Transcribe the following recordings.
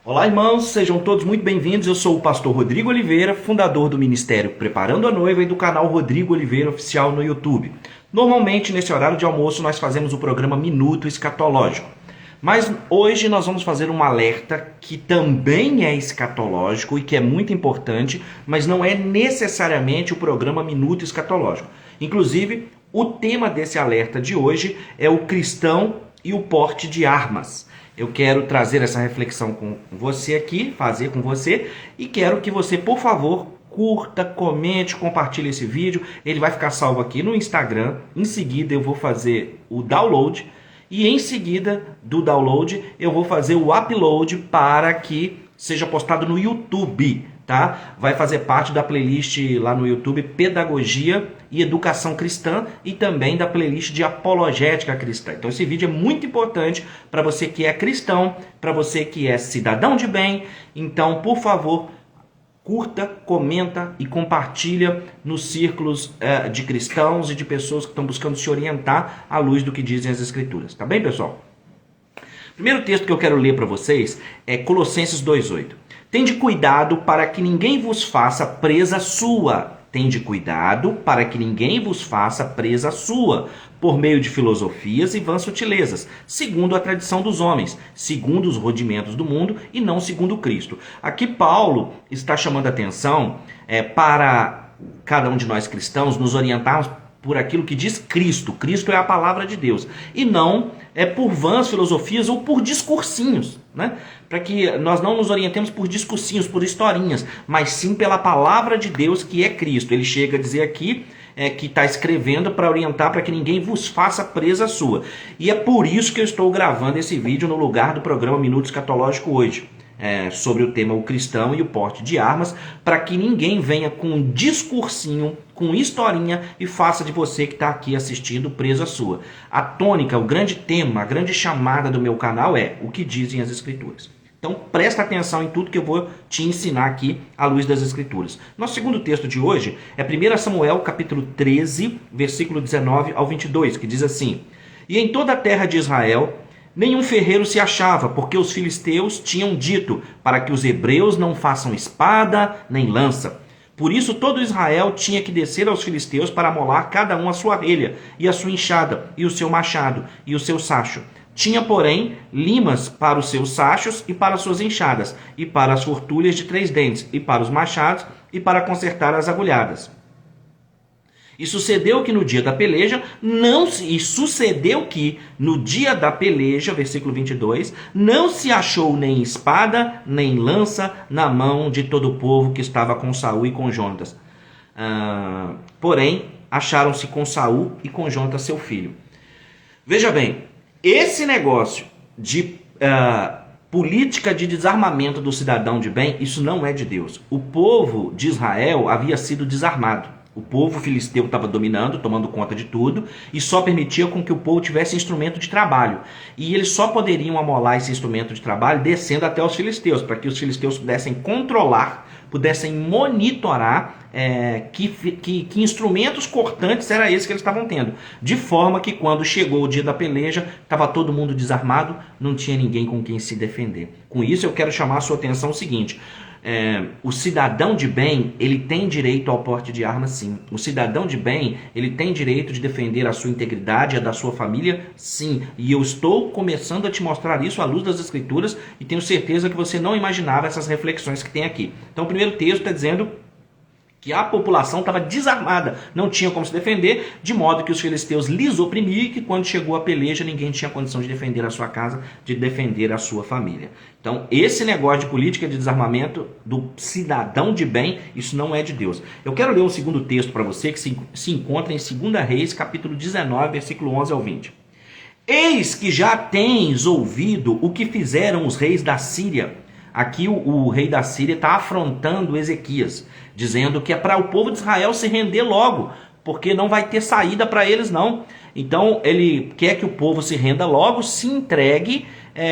Olá, irmãos, sejam todos muito bem-vindos. Eu sou o pastor Rodrigo Oliveira, fundador do Ministério Preparando a Noiva e do canal Rodrigo Oliveira Oficial no YouTube. Normalmente, nesse horário de almoço, nós fazemos o programa Minuto Escatológico. Mas hoje nós vamos fazer um alerta que também é escatológico e que é muito importante, mas não é necessariamente o programa Minuto Escatológico. Inclusive, o tema desse alerta de hoje é o cristão e o porte de armas. Eu quero trazer essa reflexão com você aqui, fazer com você, e quero que você, por favor, curta, comente, compartilhe esse vídeo. Ele vai ficar salvo aqui no Instagram. Em seguida eu vou fazer o download e em seguida do download eu vou fazer o upload para que seja postado no YouTube, tá? Vai fazer parte da playlist lá no YouTube Pedagogia e Educação Cristã e também da playlist de Apologética Cristã. Então esse vídeo é muito importante para você que é cristão, para você que é cidadão de bem. Então, por favor, curta, comenta e compartilha nos círculos de cristãos e de pessoas que estão buscando se orientar à luz do que dizem as Escrituras. Tá bem, pessoal? O primeiro texto que eu quero ler para vocês é Colossenses 2:8. Tende cuidado para que ninguém vos faça presa sua. Tende cuidado para que ninguém vos faça presa sua, por meio de filosofias e vãs sutilezas, segundo a tradição dos homens, segundo os rudimentos do mundo e não segundo Cristo. Aqui Paulo está chamando a atenção para cada um de nós cristãos nos orientarmos por aquilo que diz Cristo. Cristo é a palavra de Deus. E não por vãs filosofias ou por discursinhos, né? Para que nós não nos orientemos por discursinhos, por historinhas, mas sim pela palavra de Deus que é Cristo. Ele chega a dizer aqui que está escrevendo para orientar para que ninguém vos faça presa sua. E é por isso que eu estou gravando esse vídeo no lugar do programa Minuto Escatológico hoje. Sobre o tema o cristão e o porte de armas, para que ninguém venha com um discursinho, com historinha e faça de você que está aqui assistindo presa sua. A tônica, o grande tema, a grande chamada do meu canal é o que dizem as Escrituras. Então presta atenção em tudo que eu vou te ensinar aqui à luz das Escrituras. Nosso segundo texto de hoje é 1 Samuel capítulo 13, versículo 19 ao 22, que diz assim: E em toda a terra de Israel nenhum ferreiro se achava, porque os filisteus tinham dito para que os hebreus não façam espada nem lança. Por isso todo Israel tinha que descer aos filisteus para amolar cada um a sua relha, e a sua enxada, e o seu machado, e o seu sacho. Tinha, porém, limas para os seus sachos e para as suas enxadas, e para as fortulhas de 3 dentes, e para os machados, e para consertar as agulhadas. E sucedeu que no dia da peleja, versículo 22, não se achou nem espada, nem lança na mão de todo o povo que estava com Saul e com Jonatas. Porém, acharam-se com Saul e com Jonatas seu filho. Veja bem, esse negócio de política de desarmamento do cidadão de bem, isso não é de Deus. O povo de Israel havia sido desarmado. O povo filisteu estava dominando, tomando conta de tudo, e só permitia com que o povo tivesse instrumento de trabalho. E eles só poderiam amolar esse instrumento de trabalho descendo até os filisteus, para que os filisteus pudessem controlar, pudessem monitorar que instrumentos cortantes era esse que eles estavam tendo. De forma que quando chegou o dia da peleja, estava todo mundo desarmado, não tinha ninguém com quem se defender. Com isso eu quero chamar a sua atenção o seguinte: o cidadão de bem, ele tem direito ao porte de armas, sim. O cidadão de bem, ele tem direito de defender a sua integridade e a da sua família, sim. E eu estou começando a te mostrar isso à luz das Escrituras e tenho certeza que você não imaginava essas reflexões que tem aqui. Então o primeiro texto está dizendo que a população estava desarmada, não tinha como se defender, de modo que os filisteus lhes oprimiam e que quando chegou a peleja ninguém tinha condição de defender a sua casa, de defender a sua família. Então esse negócio de política de desarmamento do cidadão de bem, isso não é de Deus. Eu quero ler um segundo texto para você que se encontra em 2 Reis, capítulo 19, versículo 11 ao 20. Eis que já tens ouvido o que fizeram os reis da Síria. Aqui o rei da Síria está afrontando Ezequias, dizendo que é para o povo de Israel se render logo, porque não vai ter saída para eles não. Então ele quer que o povo se renda logo, se entregue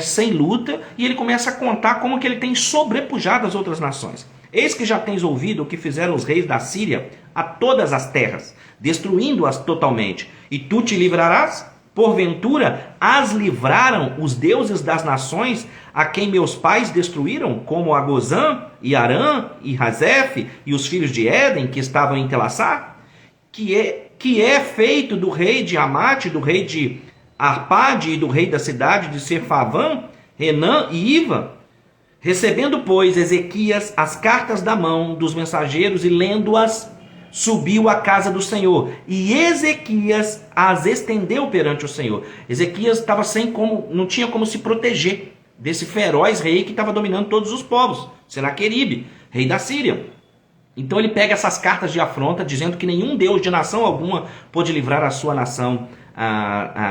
sem luta, e ele começa a contar como que ele tem sobrepujado as outras nações. Eis que já tens ouvido o que fizeram os reis da Síria a todas as terras, destruindo-as totalmente, e tu te livrarás? Porventura, as livraram os deuses das nações a quem meus pais destruíram, como a Gozã, e Arã, e Razef, e os filhos de Éden, que estavam em Telassá? Que é feito do rei de Amate, do rei de Arpade e do rei da cidade de Sepharvã, Renã e Iva? Recebendo, pois, Ezequias as cartas da mão dos mensageiros e lendo-as, subiu à casa do Senhor. E Ezequias as estendeu perante o Senhor. Ezequias estava não tinha como se proteger desse feroz rei que estava dominando todos os povos, Senaqueribe, rei da Síria. Então ele pega essas cartas de afronta, dizendo que nenhum Deus de nação alguma pôde livrar a sua nação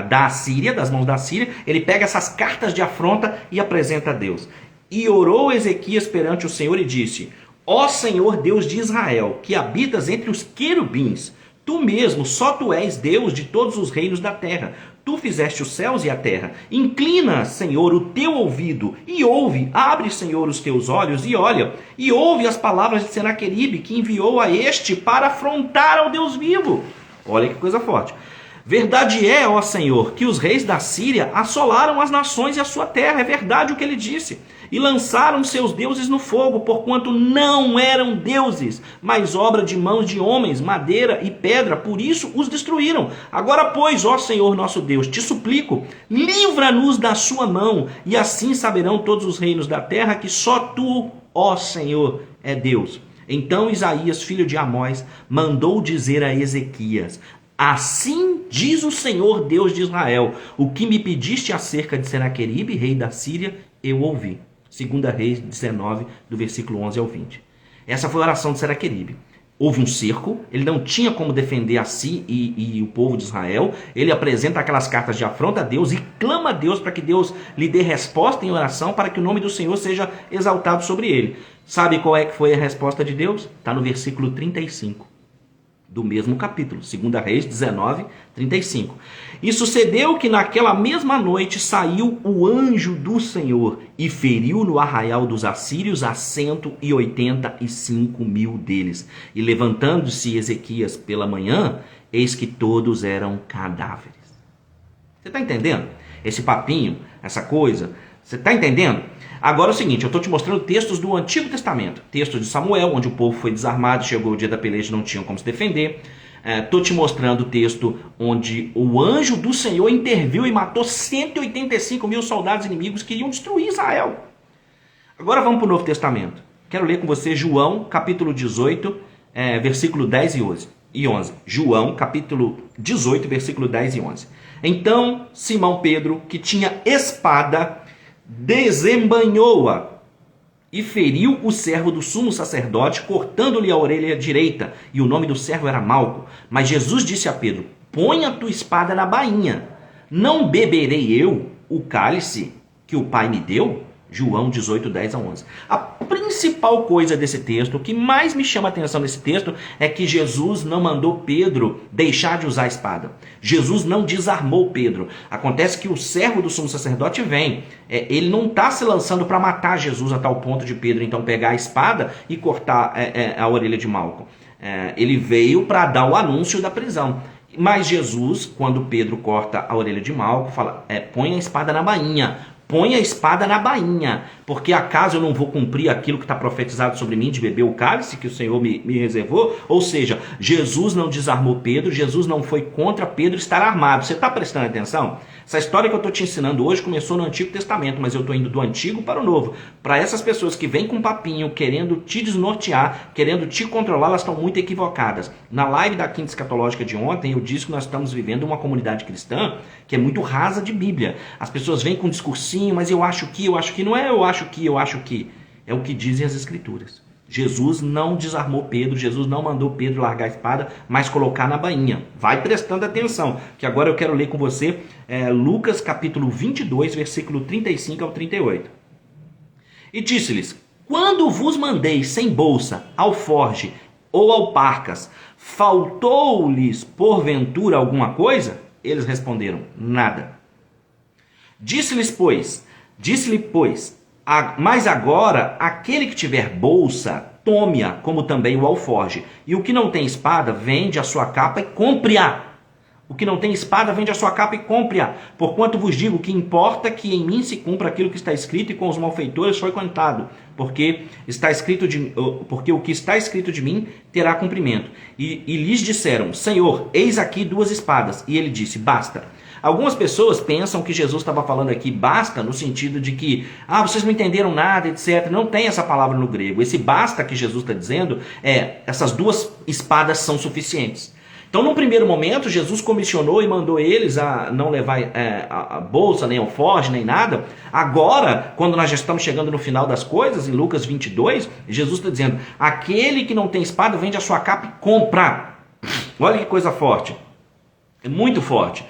da Síria, das mãos da Síria. Ele pega essas cartas de afronta e apresenta a Deus. E orou Ezequias perante o Senhor e disse: Ó Senhor Deus de Israel, que habitas entre os querubins, tu mesmo, só tu és Deus de todos os reinos da terra. Tu fizeste os céus e a terra. Inclina, Senhor, o teu ouvido e ouve. Abre, Senhor, os teus olhos e olha. E ouve as palavras de Senaqueribe, que enviou a este para afrontar ao Deus vivo. Olha que coisa forte. Verdade é, ó Senhor, que os reis da Síria assolaram as nações e a sua terra. É verdade o que ele disse. E lançaram seus deuses no fogo, porquanto não eram deuses, mas obra de mãos de homens, madeira e pedra, por isso os destruíram. Agora, pois, ó Senhor nosso Deus, te suplico, livra-nos da sua mão, e assim saberão todos os reinos da terra que só tu, ó Senhor, é Deus. Então Isaías, filho de Amós, mandou dizer a Ezequias: Assim diz o Senhor Deus de Israel, o que me pediste acerca de Senaqueribe, rei da Síria, eu ouvi. 2 Reis 19, do versículo 11 ao 20. Essa foi a oração de Senaqueribe. Houve um cerco, ele não tinha como defender a si e o povo de Israel. Ele apresenta aquelas cartas de afronta a Deus e clama a Deus para que Deus lhe dê resposta em oração, para que o nome do Senhor seja exaltado sobre ele. Sabe qual é que foi a resposta de Deus? Está no versículo 35. Do mesmo capítulo, 2 Reis 19, 35. E sucedeu que naquela mesma noite saiu o anjo do Senhor e feriu no arraial dos assírios a 185 mil deles. E levantando-se Ezequias pela manhã, eis que todos eram cadáveres. Você está entendendo? Esse papinho, essa coisa, você está entendendo? Agora é o seguinte, eu estou te mostrando textos do Antigo Testamento. Texto de Samuel, onde o povo foi desarmado, chegou o dia da peleja e não tinham como se defender. Estou te mostrando o texto onde o anjo do Senhor interviu e matou 185 mil soldados inimigos que iriam destruir Israel. Agora vamos para o Novo Testamento. Quero ler com você João, capítulo 18, versículo 10 e 11. João, capítulo 18, versículo 10 e 11. Então Simão Pedro, que tinha espada, desembanhou-a e feriu o servo do sumo sacerdote, cortando-lhe a orelha direita, e o nome do servo era Malco. Mas Jesus disse a Pedro: põe a tua espada na bainha. Não beberei eu o cálice que o Pai me deu? João 18, 10 a 11. A principal coisa desse texto, o que mais me chama a atenção nesse texto, é que Jesus não mandou Pedro deixar de usar a espada. Jesus não desarmou Pedro. Acontece que o servo do sumo sacerdote vem. Ele não está se lançando para matar Jesus a tal ponto de Pedro então pegar a espada e cortar a orelha de Malco. Ele veio para dar o anúncio da prisão. Mas Jesus, quando Pedro corta a orelha de Malco, fala: põe a espada na bainha. Põe a espada na bainha, porque acaso eu não vou cumprir aquilo que está profetizado sobre mim de beber o cálice que o Senhor me reservou? Ou seja, Jesus não desarmou Pedro, Jesus não foi contra Pedro estar armado. Você está prestando atenção? Essa história que eu estou te ensinando hoje começou no Antigo Testamento, mas eu estou indo do Antigo para o Novo. Para essas pessoas que vêm com um papinho, querendo te desnortear, querendo te controlar, elas estão muito equivocadas. Na live da Quinta Escatológica de ontem, eu disse que nós estamos vivendo uma comunidade cristã que é muito rasa de Bíblia. As pessoas vêm com um discursinho: mas eu acho que, não é eu acho que. É o que dizem as Escrituras. Jesus não desarmou Pedro, Jesus não mandou Pedro largar a espada, mas colocar na bainha. Vai prestando atenção, que agora eu quero ler com você Lucas capítulo 22, versículo 35 ao 38. E disse-lhes: quando vos mandei sem bolsa, alforge ou alparcas, faltou-lhes porventura alguma coisa? Eles responderam: nada. Disse-lhe, pois, mas agora aquele que tiver bolsa, tome-a, como também o alforge. E o que não tem espada, vende a sua capa e compre-a. O que não tem espada, vende a sua capa e compre-a. Porquanto vos digo que importa que em mim se cumpra aquilo que está escrito, e com os malfeitores foi contado. Porque o que está escrito de mim terá cumprimento. E lhes disseram: Senhor, eis aqui 2 espadas. E ele disse: basta. Algumas pessoas pensam que Jesus estava falando aqui basta no sentido de que, vocês não entenderam nada, etc. Não tem essa palavra no grego. Esse basta que Jesus está dizendo essas 2 espadas são suficientes. Então, num primeiro momento, Jesus comissionou e mandou eles a não levar a bolsa, nem alforje, nem nada. Agora, quando nós já estamos chegando no final das coisas, em Lucas 22, Jesus está dizendo: aquele que não tem espada, vende a sua capa e compra. Olha que coisa forte. É muito forte.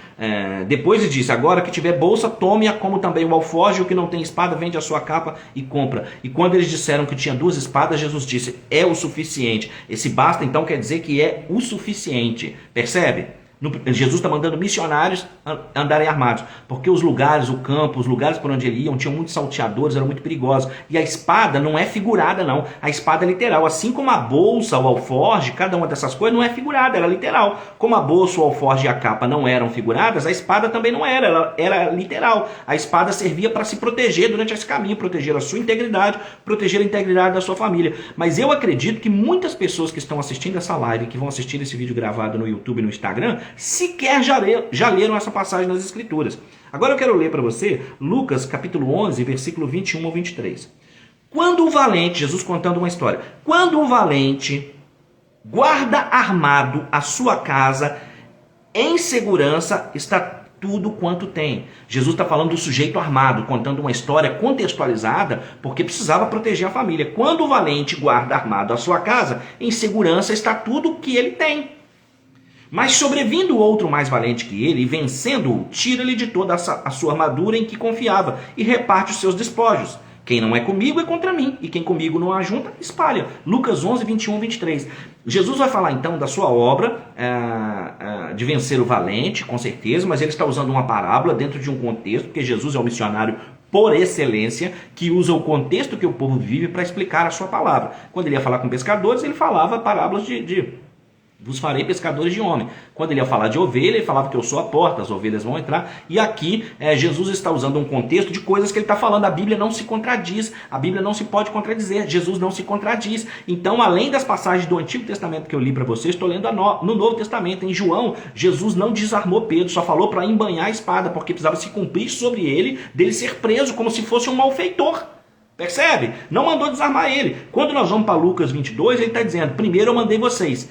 Depois ele disse: agora que tiver bolsa, tome-a, como também o alforje. O que não tem espada, vende a sua capa e compra. E quando eles disseram que tinha 2 espadas, Jesus disse: é o suficiente. Esse basta então quer dizer que é o suficiente. Percebe? Jesus está mandando missionários andarem armados, porque os lugares, o campo, os lugares por onde eles iam, tinham muitos salteadores, eram muito perigosos. E a espada não é figurada, não. A espada é literal. Assim como a bolsa, o alforje, cada uma dessas coisas não é figurada, ela é literal. Como a bolsa, o alforje e a capa não eram figuradas, a espada também não era, ela era literal. A espada servia para se proteger durante esse caminho, proteger a sua integridade, proteger a integridade da sua família. Mas eu acredito que muitas pessoas que estão assistindo essa live, que vão assistir esse vídeo gravado no YouTube e no Instagram, sequer já leram essa passagem nas Escrituras. Agora eu quero ler para você Lucas capítulo 11, versículo 21 ao 23. Quando o valente, Jesus contando uma história, quando o valente guarda armado a sua casa, em segurança está tudo quanto tem. Jesus está falando do sujeito armado, contando uma história contextualizada, porque precisava proteger a família. Quando o valente guarda armado a sua casa, em segurança está tudo que ele tem. Mas sobrevindo outro mais valente que ele, e vencendo-o, tira-lhe de toda a sua armadura em que confiava, e reparte os seus despojos. Quem não é comigo é contra mim, e quem comigo não ajunta, espalha. Lucas 11, 21, 23. Jesus vai falar então da sua obra de vencer o valente, com certeza, mas ele está usando uma parábola dentro de um contexto, porque Jesus é um missionário por excelência, que usa o contexto que o povo vive para explicar a sua palavra. Quando ele ia falar com pescadores, ele falava parábolas vos farei pescadores de homem. Quando ele ia falar de ovelha, ele falava que eu sou a porta, as ovelhas vão entrar. E aqui Jesus está usando um contexto de coisas que ele está falando. A Bíblia não se contradiz, a Bíblia não se pode contradizer, Jesus não se contradiz. Então, além das passagens do Antigo Testamento que eu li para vocês, estou lendo no Novo Testamento. Em João, Jesus não desarmou Pedro, só falou para embanhar a espada, porque precisava se cumprir sobre ele, dele ser preso como se fosse um malfeitor. Percebe? Não mandou desarmar ele. Quando nós vamos para Lucas 22, ele está dizendo: primeiro eu mandei vocês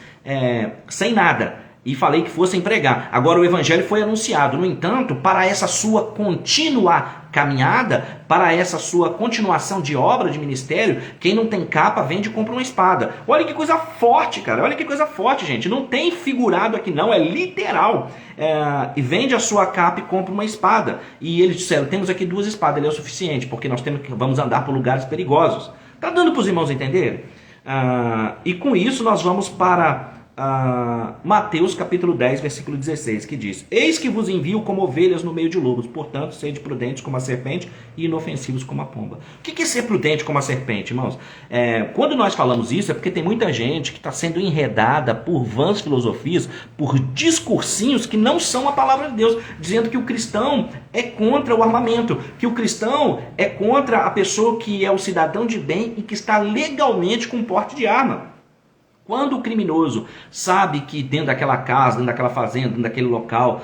sem nada e falei que fossem pregar. Agora o evangelho foi anunciado. No entanto, para essa sua contínua caminhada, para essa sua continuação de obra, de ministério, quem não tem capa, vende e compra uma espada. Olha que coisa forte, cara. Olha que coisa forte, gente. Não tem figurado aqui não, é literal. E vende a sua capa e compra uma espada. E eles disseram: temos aqui 2 espadas, ele é o suficiente, porque nós vamos andar por lugares perigosos. Tá dando para os irmãos entenderem? E com isso nós vamos para Mateus capítulo 10, versículo 16, que diz: eis que vos envio como ovelhas no meio de lobos, portanto, sede prudentes como a serpente e inofensivos como a pomba. O que é ser prudente como a serpente, irmãos? Quando nós falamos isso, é porque tem muita gente que está sendo enredada por vãs filosofias, por discursinhos que não são a palavra de Deus, dizendo que o cristão é contra o armamento, que o cristão é contra a pessoa que é o cidadão de bem e que está legalmente com porte de arma. Quando o criminoso sabe que dentro daquela casa, dentro daquela fazenda, dentro daquele local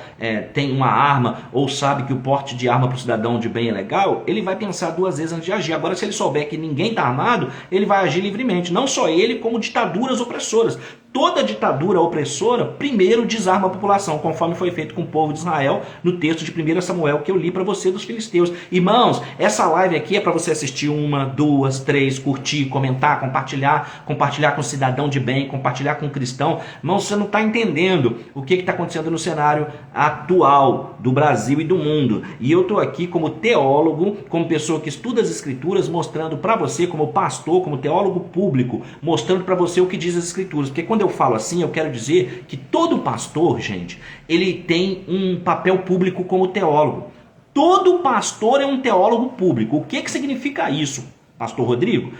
tem uma arma, ou sabe que o porte de arma para o cidadão de bem é legal, ele vai pensar 2 vezes antes de agir. Agora, se ele souber que ninguém está armado, ele vai agir livremente. Não só ele, como ditaduras opressoras. Toda ditadura opressora primeiro desarma a população, conforme foi feito com o povo de Israel no texto de 1 Samuel que eu li para você dos filisteus. Irmãos, essa live aqui é para você assistir 1, 2, 3, curtir, comentar, compartilhar com o cidadão de bem, compartilhar com o cristão. Irmãos, você não está entendendo o que está acontecendo no cenário atual do Brasil e do mundo. E eu estou aqui como teólogo, como pessoa que estuda as Escrituras, mostrando para você, como pastor, como teólogo público, mostrando para você o que diz as Escrituras. Porque quando eu falo assim, eu quero dizer que todo pastor, gente, ele tem um papel público como teólogo. Todo pastor é um teólogo público. O que significa isso? Pastor Rodrigo,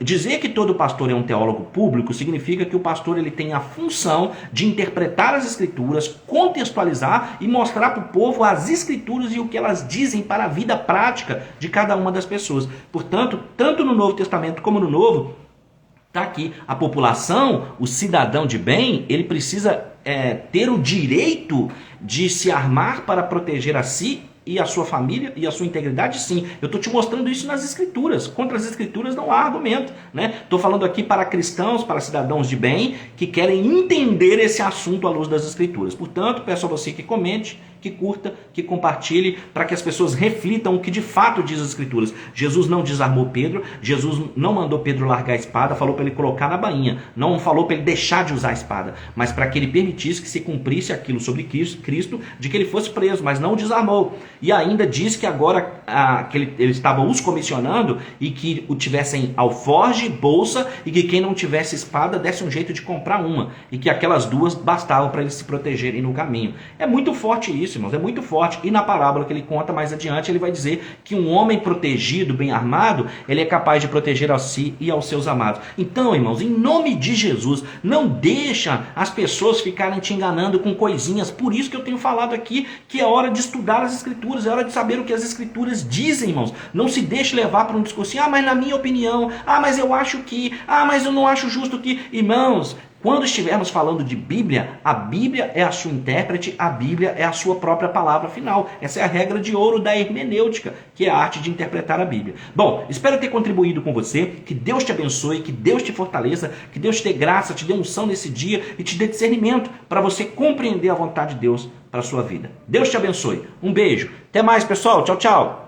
dizer que todo pastor é um teólogo público significa que o pastor ele tem a função de interpretar as escrituras, contextualizar e mostrar para o povo as escrituras e o que elas dizem para a vida prática de cada uma das pessoas. Portanto, tanto no Novo Testamento como no Novo, está aqui, a população, o cidadão de bem, ele precisa ter o direito de se armar para proteger a si e a sua família e a sua integridade, sim. Eu estou te mostrando isso nas escrituras. Contra as escrituras não há argumento, né? Estou falando aqui para cristãos, para cidadãos de bem, que querem entender esse assunto à luz das escrituras. Portanto, peço a você que comente, que curta, que compartilhe, para que as pessoas reflitam o que de fato diz as escrituras. Jesus não desarmou Pedro, Jesus não mandou Pedro largar a espada, falou para ele colocar na bainha, não falou para ele deixar de usar a espada, mas para que ele permitisse que se cumprisse aquilo sobre Cristo, de que ele fosse preso, mas não o desarmou. E ainda diz que agora que ele estava os comissionando e que o tivessem alforge, bolsa, e que quem não tivesse espada desse um jeito de comprar uma, e que aquelas duas bastavam para eles se protegerem no caminho. É muito forte isso, irmãos, é muito forte. E na parábola que ele conta mais adiante, ele vai dizer que um homem protegido, bem armado, ele é capaz de proteger a si e aos seus amados. Então, irmãos, em nome de Jesus, não deixa as pessoas ficarem te enganando com coisinhas. Por isso que eu tenho falado aqui que é hora de estudar as escrituras, é hora de saber o que as escrituras dizem, irmãos. Não se deixe levar para um discurso, mas na minha opinião, mas eu acho que, mas eu não acho justo que. Irmãos, quando estivermos falando de Bíblia, a Bíblia é a sua intérprete, a Bíblia é a sua própria palavra final. Essa é a regra de ouro da hermenêutica, que é a arte de interpretar a Bíblia. Bom, espero ter contribuído com você, que Deus te abençoe, que Deus te fortaleça, que Deus te dê graça, te dê unção nesse dia e te dê discernimento para você compreender a vontade de Deus para a sua vida. Deus te abençoe. Um beijo. Até mais, pessoal. Tchau, tchau.